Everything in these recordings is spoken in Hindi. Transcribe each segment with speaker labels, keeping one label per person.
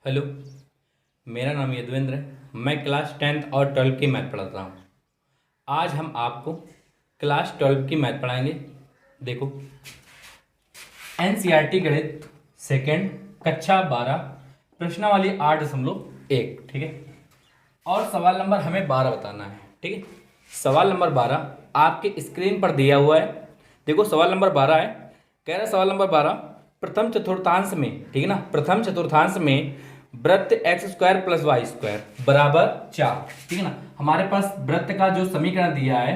Speaker 1: हेलो। मेरा नाम यदवेंद्र है। मैं क्लास 10th और 12th की मैथ पढ़ाता हूँ। आज हम आपको क्लास 12 की मैथ पढ़ाएंगे। देखो, एनसीईआरटी गणित सेकंड कक्षा 12 प्रश्नावली 8.1, ठीक है। और सवाल नंबर हमें 12 बताना है, ठीक है। सवाल नंबर 12 आपके स्क्रीन पर दिया हुआ है। देखो, सवाल नंबर 12 है। कह रहा है सवाल नंबर 12, प्रथम चतुर्थांश में, ठीक है ना, प्रथम चतुर्थांश में वृत्त X square plus Y square बराबर 4, ठीक है ना। हमारे पास वृत्त का जो समीकरण दिया है,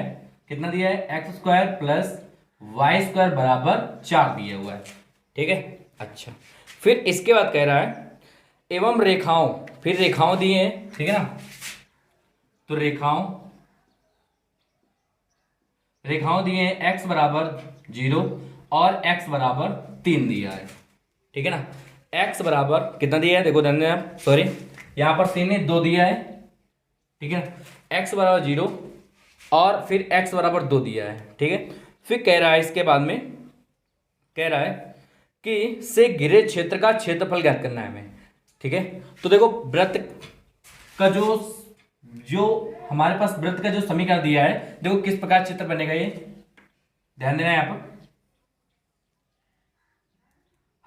Speaker 1: कितना दिया है, X square plus Y square बराबर 4 दिया हुआ है, ठीक है। अच्छा, फिर इसके बाद कह रहा है एवं रेखाओं, फिर रेखाओं दिए हैं, ठीक है ना। तो रेखाओं रेखाओं दिए हैं x बराबर 0 और x बराबर 3 दिया है, ठीक है ना। x बराबर कितना दिया है, देखो ध्यान देना, सॉरी, यहां पर 3 ने 2 दिया है, ठीक है। x बराबर 0 और फिर x बराबर 2 दिया है, ठीक है। फिर कह रहा है, इसके बाद में कह रहा है कि से घिरे क्षेत्र का क्षेत्रफल ज्ञात करना है हमें, ठीक है। तो देखो, वृत्त का जो जो हमारे पास वृत्त का जो समीकरण दिया है, देखो किस प्रकार चित्र बनेगा ये, ध्यान देना है। यहां पर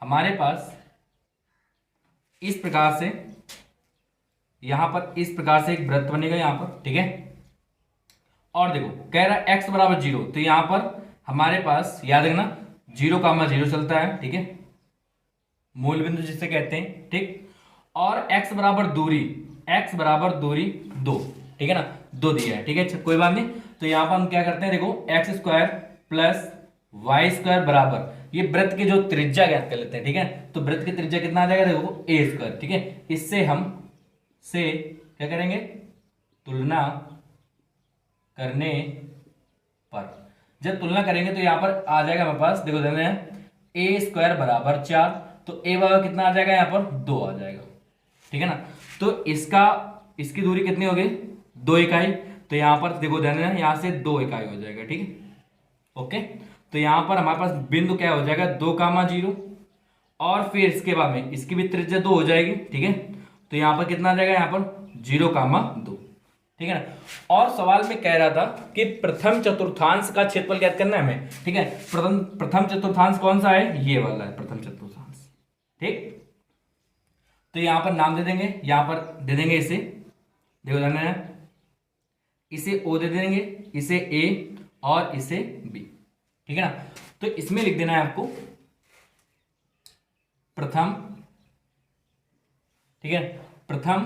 Speaker 1: हमारे पास इस प्रकार से, यहां पर इस प्रकार से एक वृत्त बनेगा यहां पर, ठीक है। और देखो कह रहा है x बराबर 0, तो यहां पर हमारे पास याद रखना 0,0 चलता है, ठीक है, मूल बिंदु जिसे कहते हैं, ठीक। और x बराबर दूरी, x बराबर दूरी 2, ठीक है ना, 2 दिया है, ठीक है। अच्छा, कोई बात नहीं। तो यहां पर हम क्या करते हैं, देखो X square plus Y square बराबर, ये वृत्त की जो त्रिज्या ज्ञात कर लेते हैं, ठीक है। तो वृत्त की त्रिज्या कितना आ जाएगा, देखो ए स्क्वायर, ठीक है। इससे हम से क्या करेंगे, तुलना करने पर, जब तुलना करेंगे तो यहां पर आ जाएगा हमारे पास, देखो ध्यान देना, ए स्क्वायर बराबर 4, तो ए बराबर कितना आ जाएगा, यहां पर 2 आ जाएगा, ठीक है ना। तो इसकी दूरी कितनी होगी, 2 इकाई। तो यहां पर देखो ध्यान देना, यहां से 2 इकाई हो जाएगा, ठीक है, ओके। तो यहां पर हमारे पास बिंदु क्या हो जाएगा, 2,0, और फिर इसके बाद में इसकी भी त्रिज्या 2 हो जाएगी, ठीक है। तो यहां पर कितना आ जाएगा, यहां पर 0,2, ठीक है ना। और सवाल में कह रहा था कि प्रथम चतुर्थांश का क्षेत्रफल ज्ञात करना है हमें, ठीक है। प्रथम प्रथम चतुर्थांश कौन सा है, ये वाला है प्रथम चतुर्थांश, ठीक। तो यहां पर नाम दे देंगे, यहां पर दे देंगे इसे, देखो ध्यान देना, इसे ओ दे देंगे, इसे ए और इसे बी, ठीक है ना। तो इसमें लिख देना है आपको प्रथम, ठीक है, प्रथम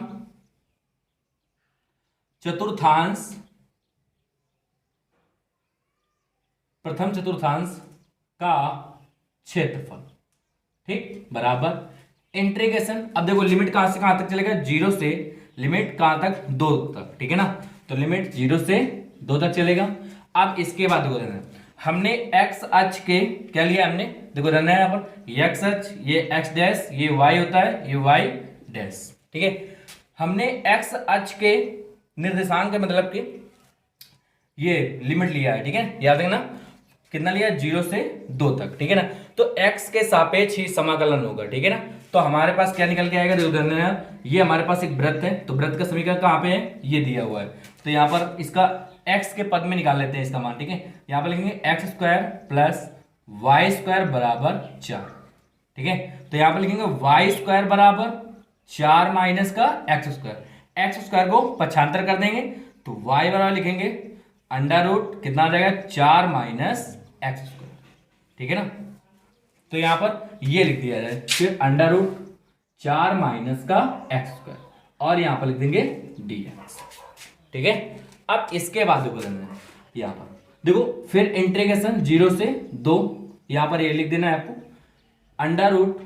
Speaker 1: चतुर्थांश, प्रथम चतुर्थांश का क्षेत्रफल, ठीक, बराबर इंटीग्रेशन। अब देखो लिमिट कहां से कहां तक चलेगा, 0 से लिमिट कहां तक, 2 तक, ठीक है ना। तो लिमिट 0 से 2 तक चलेगा। अब इसके बाद देखो देना, हमने एक्स अक्ष के क्या लिया, हमने देखो देना है यहां पर एक्स अक्ष, ये एक्स डैश, ये वाई होता है, ये वाई डैश, ठीक है। हमने एक्स अक्ष के निर्देशांक के मतलब कि ये लिमिट लिया है, ठीक है, याद रखना कितना लिया, 0 से 2 तक, ठीक है ना। तो x के सापेक्ष ही समाकलन होगा, ठीक है ना। तो हमारे पास क्या निकल के आएगा, देखो ध्यान देना, ये हमारे पास एक वृत्त है, तो वृत्त का समीकरण कहां पे है, ये दिया हुआ है। तो यहां पर इसका x के पद में निकाल लेते हैं इसका मान, ठीक है। यहां पर लिखेंगे X square plus Y square बराबर 4, ठीक है। तो यहां पर लिखेंगे वाई स्क्वायर बराबर 4 माइनस का एक्स स्क्वायर, एक्स स्क्वायर को पक्षांतर कर देंगे, तो वाई बराबर लिखेंगे अंडर रूट कितना आ जाएगा, 4 माइनस एक्स स्क्वायर, ठीक है ना। तो यहां पर ये लिख दिया जाए, फिर अंडर रूट 4 माइनस का एक्स स्क्वायर, और यहां पर लिख देंगे dx, ठीक है। अब इसके बाद देखो यहां पर देखो, फिर इंटीग्रेशन 0 से 2, यहां पर ये लिख देना है आपको अंडर रूट,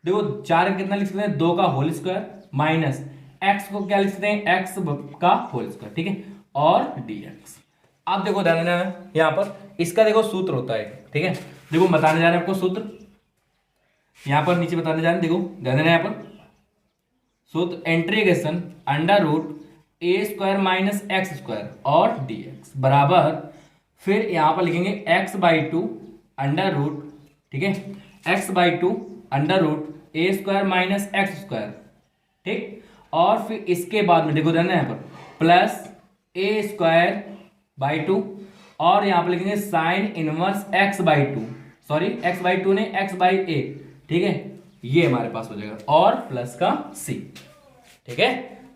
Speaker 1: देखो 4 कितना लिख सकते हैं, 2 का होल स्क्वायर माइनस एक्स को क्या लिख सकते हैं, एक्स का होल स्क्वायर, ठीक है, और dx। आप देखो ध्यान देना है, यहां पर इसका देखो सूत्र होता है, ठीक है। देखो बताने जा रहे हैं आपको सूत्र, यहां पर नीचे बताने जा रहे हैं, देखो ध्यान देना, यहां पर सूत्र इंटीग्रेशन अंडर रूट ए स्क्वायर माइनस एक्स स्क्वायर और dx बराबर, फिर यहां पर लिखेंगे x/2 अंडर रूट, ठीक है, x/2 अंडर रूट ए स्क्वायर माइनस एक्स स्क्वायर ठीक। और फिर इसके बाद में देखो ध्यान देना यहाँ पर plus A square by two, और यहाँ पर लिखेंगे sine inverse x by to, sorry x by to ने एक्स बाई ए, ठीक है, ये हमारे पास हो जाएगा, और प्लस का सी, ठीक है।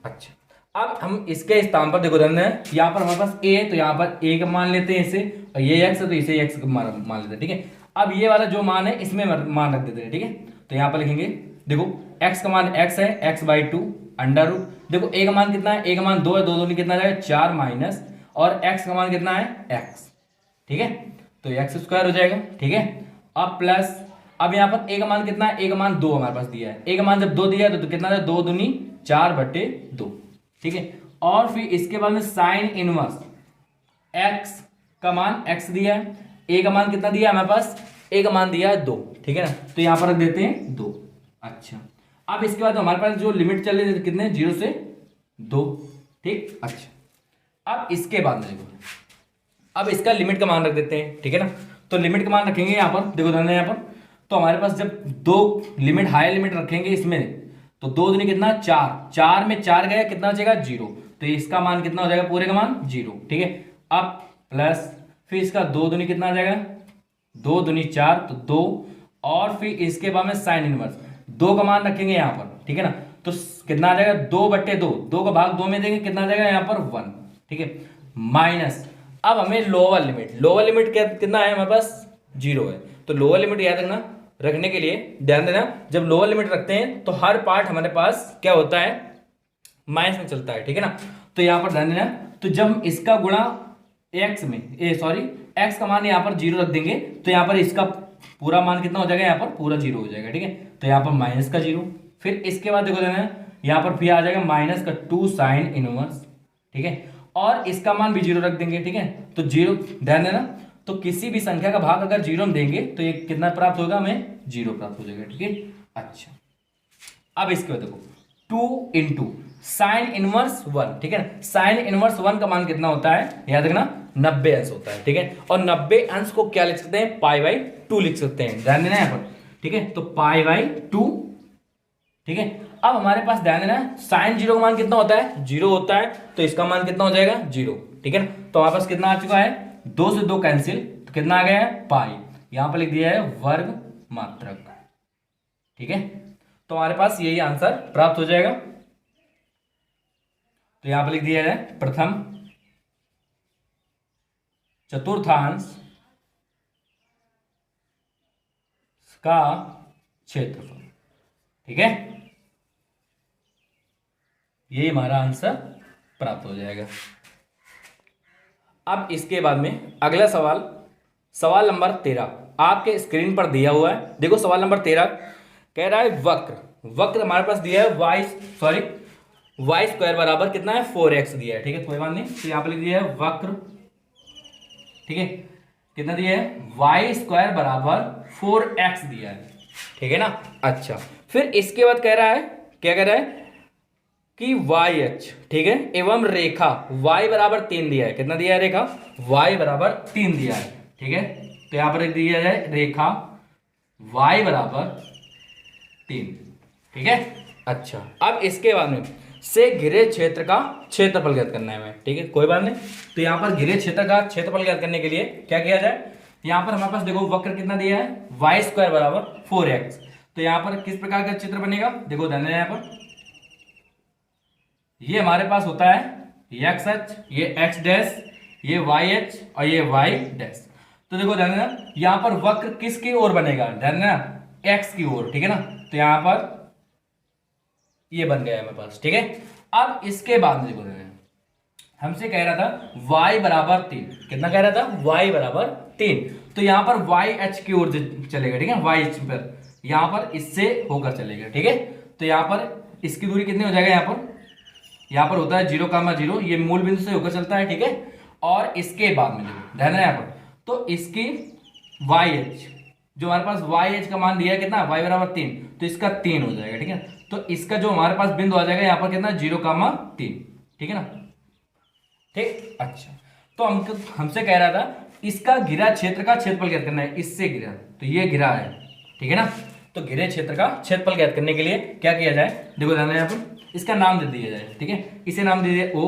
Speaker 1: अच्छा, अब हम इसके स्थान पर देखो ध्यान देना, यहाँ पर हमारे पास ए है तो यहाँ पर ए का मान लेते हैं इसे, और ये एक्स है तो इसे एक्स का मान लेते हैं, ठीक है। अब ये वाला जो मान है इसमें मान रख देते हैं, ठीक है। तो यहाँ पर लिखेंगे देखो एक्स का मान एक्स है, X by two under root, देखो ए का मान कितना है, ए का मान 2 है, 2 दूनी कितना जाएगा 4 माइनस, और एक्स का मान कितना है एक्स, ठीक है, तो एक्स स्क्वायर हो जाएगा, ठीक है। अब प्लस, अब यहाँ पर ए का मान कितना है, ए का मान 2 हमारे पास दिया है, ए का मान जब 2 दिया है तो कितना है 2 दूनी 4/2, ठीक है। और फिर इसके बाद में साइन इनवर्स एक्स का मान एक्स दिया है, ए का मान कितना दिया है हमारे पास, ए का मान दिया है 2, ठीक है ना, तो यहां पर रख देते हैं 2। अच्छा, अब इसके बाद हमारे पास जो लिमिट चल रही है कितने 0 से 2, ठीक। अच्छा, अब इसके बाद में देखो, अब इसका लिमिट का मान रख देते हैं, ठीक है ना, तो लिमिट का मान रखेंगे यहाँ पर, देखो ध्यान देना यहाँ पर, तो हमारे पास जब 2 लिमिट हायर लिमिट रखेंगे इसमें, तो 2 दूनी कितना 4, 4 में 4 गया कितना बचेगा 0, तो इसका मान कितना हो जाएगा पूरे का मान 0, ठीक है। अब प्लस फिर इसका 2 दूनी कितना आ जाएगा 2 दूनी 4, तो 2, और फिर इसके बाद में साइन इनवर्स 2 का मान रखेंगे यहाँ पर, ठीक है ना, तो कितना आ जाएगा 2/2, 2 का भाग 2 में देंगे कितना आ जाएगा यहाँ पर 1, ठीक है, माइनस, अब हमें लोअर लिमिट कितना है हमारे पास 0 है, तो लोअर लिमिट याद रखना, रखने के लिए ध्यान देना, जब लोअर लिमिट रखते हैं तो हर पार्ट हमारे पास क्या होता है माइनस में चलता है, ठीक है ना, तो यहां पर ध्यान देना, तो जब हम इसका गुणा एक्स में एक्स का मान यहां पर 0 रख देंगे तो यहां पर इसका पूरा मान कितना हो जाएगा, यहां पर पूरा 0 हो जाएगा, ठीक है, तो यहां पर माइनस का 0, फिर इसके बाद देखो देना यहां पर फिर आ जाएगा माइनस का 2 साइन इनवर्स, ठीक है, और इसका मान भी 0 रख देंगे, ठीक है, तो 0 ध्यान देना, तो किसी भी संख्या का भाग अगर 0 में देंगे तो ये कितना प्राप्त होगा, हमें 0 प्राप्त हो जाएगा, ठीक है। अच्छा, अब इसके बाद देखो 2 इंटू साइन इनवर्स 1, ठीक है ना, साइन इनवर्स 1 का मान कितना होता है याद रखना 90 अंश होता है, ठीक है, और 90 अंश को क्या लिख सकते हैं π/2 लिख सकते हैं, ध्यान देना यहाँ पर, ठीक है, तो π/2, ठीक है। अब हमारे पास ध्यान देना साइन 0 का मान कितना होता है 0 होता है, तो इसका मान कितना हो जाएगा 0, ठीक है ना, तो हमारे पास कितना आ चुका है 2 से 2 कैंसिल, तो कितना आ गया है पाई, यहां पर लिख दिया है वर्ग मात्रक, ठीक है, तो हमारे पास यही आंसर प्राप्त हो जाएगा, तो यहां पर लिख दिया है प्रथम चतुर्थांश का क्षेत्रफल, ठीक है, यही हमारा आंसर प्राप्त हो जाएगा। अब इसके बाद में अगला सवाल नंबर 13 आपके स्क्रीन पर दिया हुआ है, देखो सवाल नंबर 13 कह रहा है वक्र हमारे पास दिया है वाई स्क्वायर बराबर कितना है 4x दिया है, ठीक है, कोई बात नहीं, तो यहां पर लिख दिया है वक्र, ठीक है, कितना दिया है वाई स्क्वायर बराबर 4x दिया है, ठीक है ना। अच्छा, फिर इसके बाद कह रहा है क्या कह रहा है कि वाई एच, ठीक है, एवं रेखा y बराबर 3 दिया है, कितना दिया है रेखा y बराबर 3 दिया है, ठीक है, तो यहां पर दिया जाए रेखा y बराबर 3, ठीक है। अच्छा, अब इसके बाद में से घिरे क्षेत्र का क्षेत्रफल ज्ञात करना है हमें, ठीक है, कोई बात नहीं, तो यहां पर घिरे क्षेत्र का क्षेत्रफल ज्ञात करने के लिए क्या किया जाए, यहां पर हमारे पास देखो वक्र कितना दिया है वाई स्क्वायर बराबर 4x, तो यहां पर किस प्रकार का चित्र बनेगा, देखो ध्यान देना, यहां पर ये हमारे पास होता है एक्स एच, ये एक्स डैश, ये वाई एच और ये वाई डैश, तो देखो ध्यान देना यहां पर वक्र किसकी ओर बनेगा, ध्यान देना एक्स की ओर, ठीक है ना, तो यहां पर ये बन गया है हमारे पास, ठीक है। अब इसके बाद में देखो हमसे कह रहा था y बराबर 3, कितना कह रहा था y बराबर 3, तो यहां पर वाई एच की ओर चलेगा, ठीक है, वाई एच पर यहां पर इससे होकर चलेगा, ठीक है, तो यहां पर इसकी दूरी कितनी हो जाएगा, यहां पर होता है 0,0, ये मूल बिंदु से होकर चलता है, ठीक है, और इसके बाद में देखो ध्यान देना यहां पर, तो इसकी वाई एच जो हमारे पास वाई एच का मान दिया है कितना y बराबर 3, तो इसका 3 हो जाएगा, ठीक है, तो इसका जो हमारे पास बिंदु आ जाएगा यहाँ पर कितना 0,3, ठीक है ना, ठीक। अच्छा, तो हमसे कह रहा था इसका घिरा क्षेत्र का क्षेत्रफल ज्ञात करना है, इससे घिरा, तो ये घिरा है, ठीक है ना, तो घिरे क्षेत्र का क्षेत्रफल ज्ञात करने के लिए क्या किया जाए, देखो ध्यान देना, यहाँ पर इसका नाम दे दिया जाए, ठीक है, इसे नाम दे दिया O,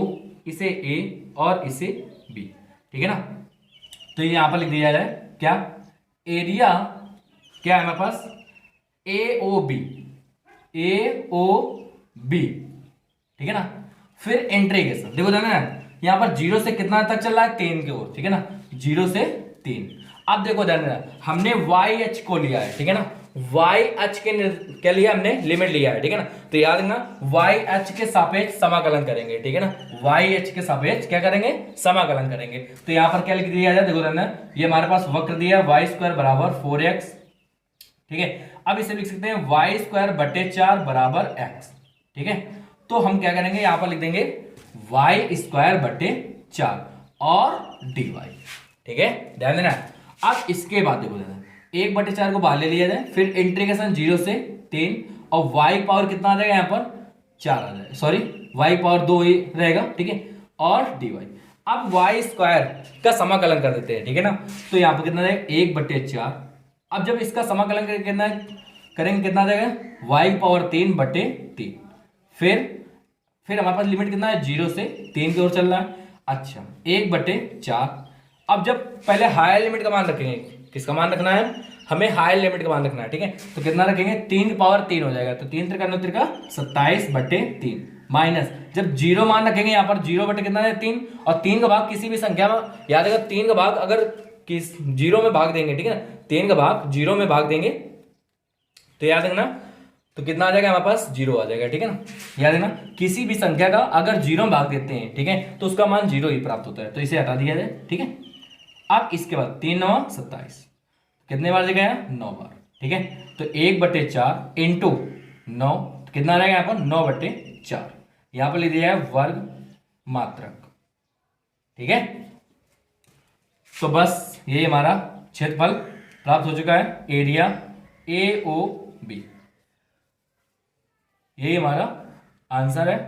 Speaker 1: इसे A और इसे B, ठीक है ना। तो ये यहाँ पर लिख दिया जाए क्या, एरिया क्या है हमारे पास, AOB, ठीक है ना। फिर इंटीग्रेशन, देखो ध्यान देना, यहाँ पर 0 से कितना तक चल रहा है, 3 की ओर, ठीक है ना, 0 से 3। अब देखो ध्यान देना, हमने वाई एच को लिया है, ठीक है ना, वाई एच के क्या लिया हमने, लिमिट लिया है, ठीक है ना। तो याद रखना वाई एच के सापेक्ष समाकलन करेंगे, ठीक है ना, वाई एच के सापेक्ष क्या करेंगे, समाकलन करेंगे। तो यहाँ पर क्या लिख दिया जाए, देखो ध्यान देना, ये हमारे पास वक्र दिया है y स्क्वायर बराबर 4x, ठीक है। अब इसे लिख सकते हैं y स्क्वायर बटे 4 बराबर x, ठीक है। तो हम क्या करेंगे, यहां पर लिख देंगे y स्क्वायर बटे 4 और dy, ठीक है, ध्यान देना। अब इसके बाद देखो ध्यान, 1/4 को बाहर ले लिया जाए, फिर इंटीग्रेशन 0 से 3 और y पावर कितना आ जाएगा, यहाँ पर 4 आ जाएगा, सॉरी y पावर 2 ही रहेगा, ठीक है, और dy। अब y स्क्वायर का समाकलन कर देते हैं, ठीक है ना। तो यहाँ पर कितना आ जाएगा, 1/4। अब जब इसका समाकलन करेंगे कितना आ जाएगा, y पावर 3/3। फिर हमारे पास लिमिट कितना है, 0 से 3 की ओर चल रहा है। अच्छा 1/4। अब जब पहले हायर लिमिट का मान रखेंगे, किसका मान रखना है, हमें हायर लिमिट का मान रखना है, ठीक है। तो कितना रखेंगे, 3 की पावर 3 हो जाएगा, तो 3 त्रिका 9 त्रिका 27/3 माइनस, जब 0 मान रखेंगे यहाँ पर 0 बटे कितना है, 3, और 3 का भाग किसी भी संख्या में, याद रखा 3 का भाग अगर किस 0 में भाग देंगे, ठीक है ना, 3 का भाग 0 में भाग देंगे तो याद रखना, तो कितना आ जाएगा हमारे पास, 0 आ जाएगा, ठीक है ना। याद रखना किसी भी संख्या का अगर 0 में भाग देते हैं, ठीक है, तो उसका मान 0 ही प्राप्त होता है, तो इसे हटा दिया जाए, ठीक है। अब इसके बाद 3 9 27, कितने बार जगह है, 9 बार, ठीक है। तो 1/4 इंटू 9 कितना आ जाएगा यहाँ पर, 9/4, यहाँ पर लिख दिया है वर्ग मात्रक, ठीक है। तो बस ये हमारा क्षेत्रफल प्राप्त हो चुका है, एरिया AOB, यही हमारा आंसर है,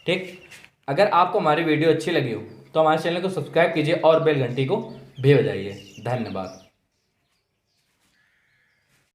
Speaker 1: ठीक। अगर आपको हमारी वीडियो अच्छी लगी हो तो हमारे चैनल को सब्सक्राइब कीजिए और बेल घंटी को भी बजाइए। धन्यवाद।